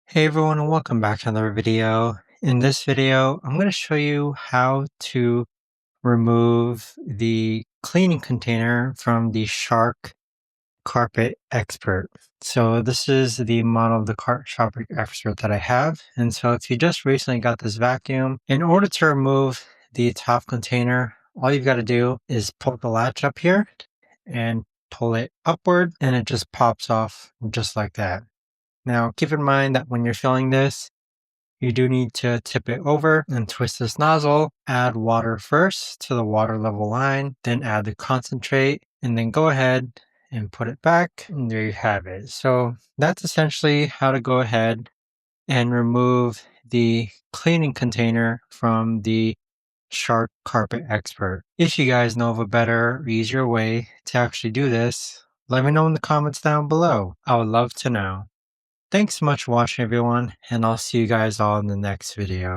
Hey everyone, and welcome back to another video. In this video, I'm going to show you how to remove the cleaning container from the Shark CarpetXpert. So this is the model of the Shark CarpetXpert that I have. And so if you just recently got this vacuum, in order to remove the top container, all you've got to do is pull the latch up here and pull it upward, and it just pops off just like that. Now, keep in mind that when you're filling this, you do need to tip it over and twist this nozzle. Add water first to the water level line, then add the concentrate, and then go ahead and put it back. And there you have it. So that's essentially how to go ahead and remove the cleaning container from the Shark CarpetXpert. If you guys know of a better, easier way to actually do this, let me know in the comments down below. I would love to know. Thanks so much for watching, everyone, and I'll see you guys all in the next video.